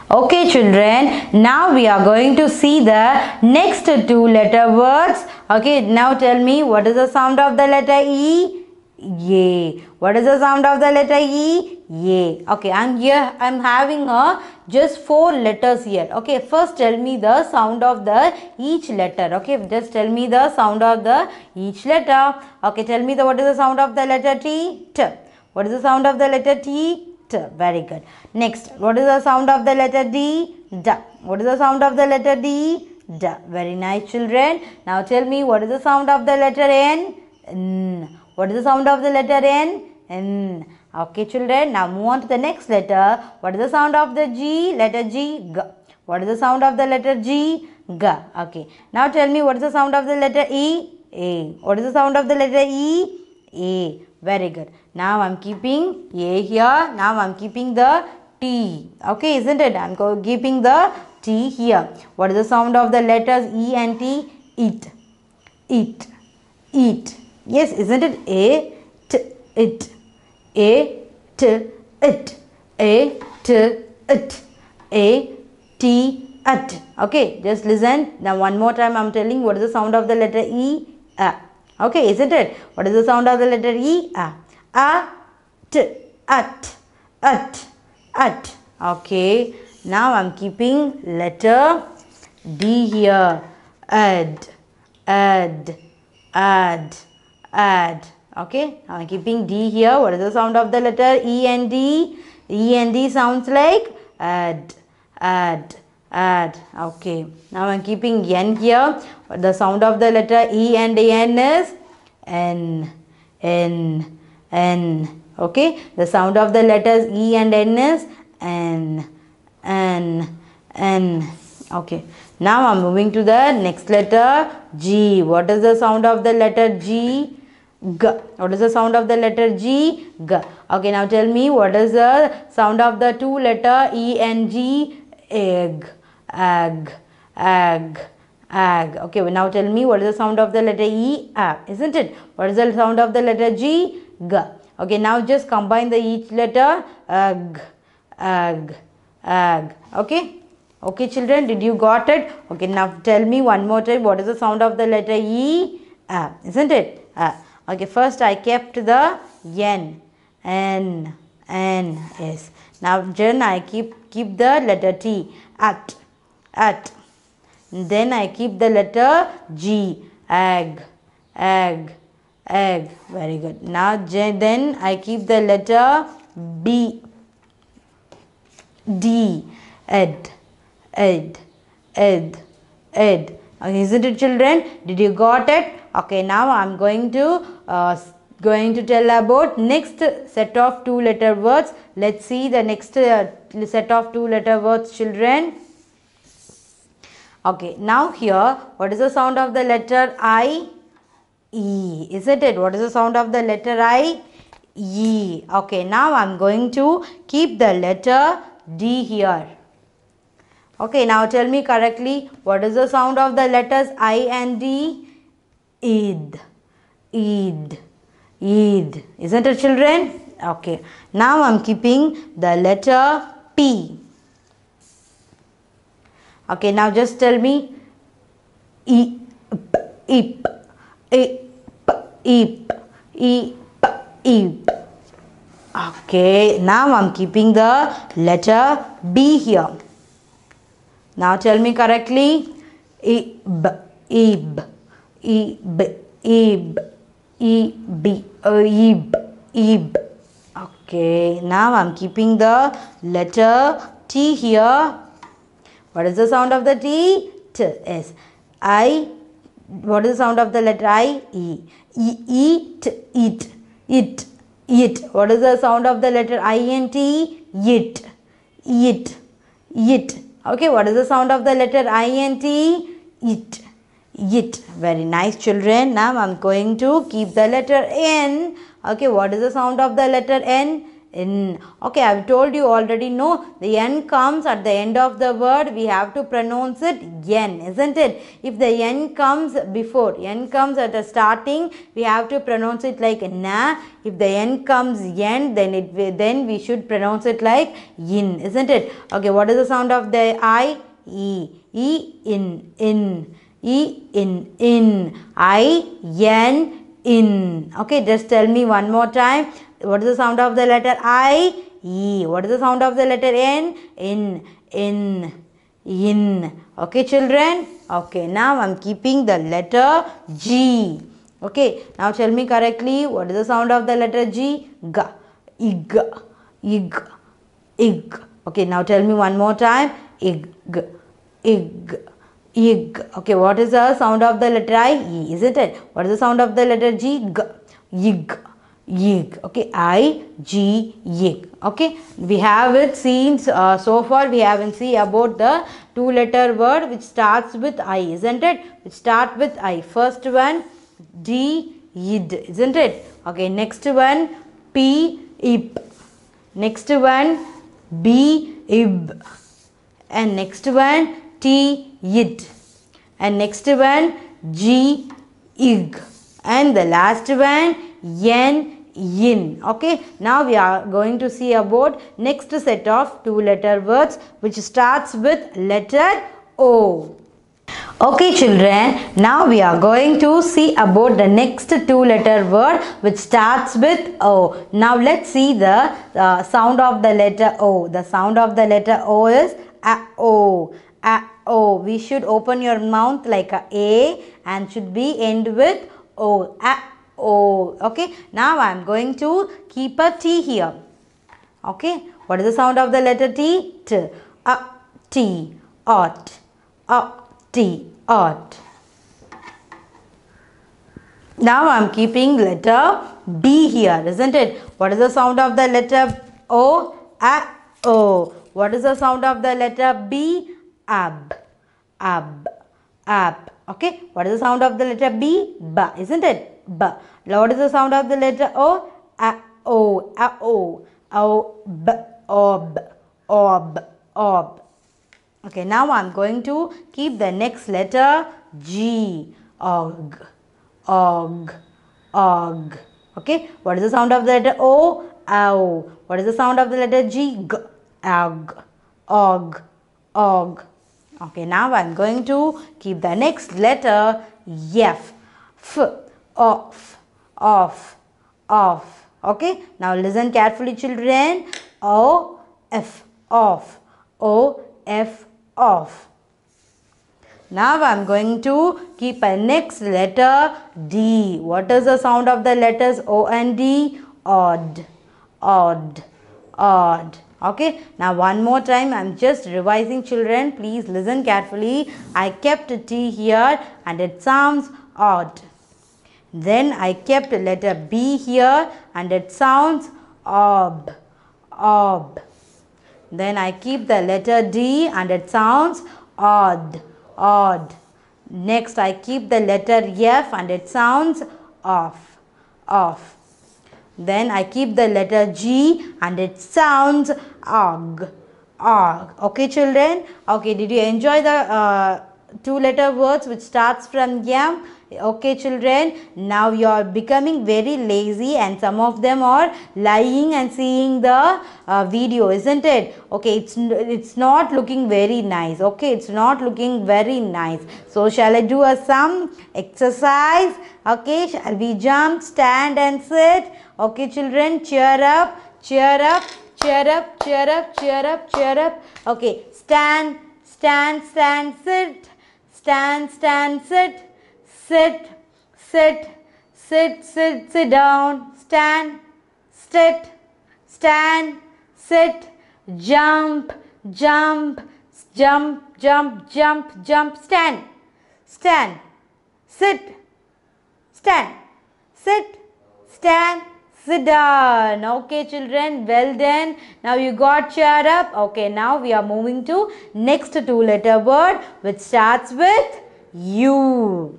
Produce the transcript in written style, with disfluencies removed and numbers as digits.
Okay children, now we are going to see the next two letter words. Okay, now tell me what is the sound of the letter E? Ye. What is the sound of the letter E? Ye. Okay, I'm having just 4 letters here. Okay, first tell me the sound of the each letter. Okay, just tell me the sound of the each letter. Okay, tell me what is the sound of the letter T? T. What is the sound of the letter T? T. Very good. Next, what is the sound of the letter D? D. What is the sound of the letter D? D. Very nice children. Now tell me what is the sound of the letter N? N. What is the sound of the letter N? N. Okay children, now move on to the next letter. What is the sound of the G? Letter G? G. What is the sound of the letter G? G. Okay. Now tell me what is the sound of the letter E? A. What is the sound of the letter E? A. Very good. Now I'm keeping A here. Now I'm keeping the T. Okay, isn't it? I'm keeping the T here. What is the sound of the letters E and T? It. It. Eat. Yes, isn't it? A, T, it. A, T, it. A, T, it. A, T, it. Okay, just listen. Now one more time I'm telling what is the sound of the letter E? A. Okay, isn't it? What is the sound of the letter E? A, T, at, at. Okay, now I'm keeping letter D here. Add. Okay, I'm keeping D here. What is the sound of the letter E and D? E and D sounds like add. Okay, now I'm keeping N here. The sound of the letter E and N is N. Okay, the sound of the letters E and N is N. Okay, now I'm moving to the next letter G. What is the sound of the letter G? G. What is the sound of the letter G? G. Okay, now tell me what is the sound of the two letter E and G? Egg. Okay, now tell me what is the sound of the letter E? A. Isn't it? What is the sound of the letter G? G. Okay, now just combine the each letter. Okay. Okay children, did you got it? Okay, now tell me one more time what is the sound of the letter E? A. Isn't it? A. Okay, first I kept the N. Yes. Now then I keep the letter T. At. Then I keep the letter G. Egg. Very good. Now then I keep the letter B. D. Ed. Okay, isn't it children? Did you got it? Okay, now I'm going to tell about next set of 2 letter words. Let's see the next set of 2 letter words children. Okay, now here what is the sound of the letter I? E. Isn't it? What is the sound of the letter I? E. Okay, now I'm going to keep the letter D here. Okay, now tell me correctly what is the sound of the letters I and D? Id. Isn't it children? Okay, now I'm keeping the letter P. Okay, now just tell me ip. Okay, now I'm keeping the letter B here. Now tell me correctly. Ib. Okay, now I'm keeping the letter T here. What is the sound of the T? T. S. I. What is the sound of the letter I? E. Eat. What is the sound of the letter I and T? It. Okay, what is the sound of the letter I and T? It. Very nice children. Now I'm going to keep the letter N. Okay, what is the sound of the letter N? in. Okay, I have told you already, no, the N comes at the end of the word, we have to pronounce it N, isn't it? If the N comes before, N comes at the starting, we have to pronounce it like na. If the N comes N, then we should pronounce it like in, isn't it? Okay, what is the sound of the I? E. E, in, E, in, I, N, in. Okay, just tell me one more time. What is the sound of the letter I? E. What is the sound of the letter N? In. Okay, children? Okay, now I'm keeping the letter G. Okay, now tell me correctly. What is the sound of the letter G? G. Ig. Okay, now tell me one more time. Ig. Okay, what is the sound of the letter I? E, isn't it? What is the sound of the letter G? G. Yig. Okay, I, G, yig. Okay, we haven't seen so far. We haven't seen about the two-letter word which starts with I, isn't it? Which start with I. First one, D, yid, isn't it? Okay, next one, P, ip. Next one, B, ib. And next one, T, yid. And next one, G, ig. And the last one, N, yin. Okay, now we are going to see about next set of two-letter words which starts with letter O. Okay, children, now we are going to see about the next two-letter word which starts with O. Now let's see the sound of the letter O. The sound of the letter O is A-O. A-O. We should open your mouth like A and should be end with O. A-O. Okay, now I am going to keep a T here. Okay, what is the sound of the letter T? T. T. Ot. T. Ot. Now I am keeping letter B here, isn't it? What is the sound of the letter O? A-O. What is the sound of the letter B? Ab. Okay, what is the sound of the letter B? B, isn't it? B. Now what is the sound of the letter O? A-O. A-O. O-B. Ob. Okay, now I am going to keep the next letter G. Og. Okay, what is the sound of the letter O? Ow. What is the sound of the letter G? G. Og. Okay, now I am going to keep the next letter F. Off. Okay, now listen carefully, children. O-F. Off. O-F. Off. Now I am going to keep a next letter D. What is the sound of the letters O and D? Odd. Okay, now one more time, I am just revising, children. Please listen carefully. I kept a T here and it sounds odd. Then I kept letter B here and it sounds ob. Then I keep the letter D and it sounds odd. Next I keep the letter F and it sounds off. Then I keep the letter G and it sounds og. Okay, children? Okay, did you enjoy the two-letter words which starts from M? Okay, children, now you are becoming very lazy and some of them are lying and seeing the video, isn't it? Okay, it's not looking very nice. Okay, it's not looking very nice. So shall I do some exercise? Okay, shall we jump, stand and sit? Okay, children, cheer up. Okay, stand, sit. Stand, sit down. Stand, sit, jump, stand, sit down. Okay, children, well done. Now you got cheered up. Okay, now we are moving to next two-letter word which starts with U.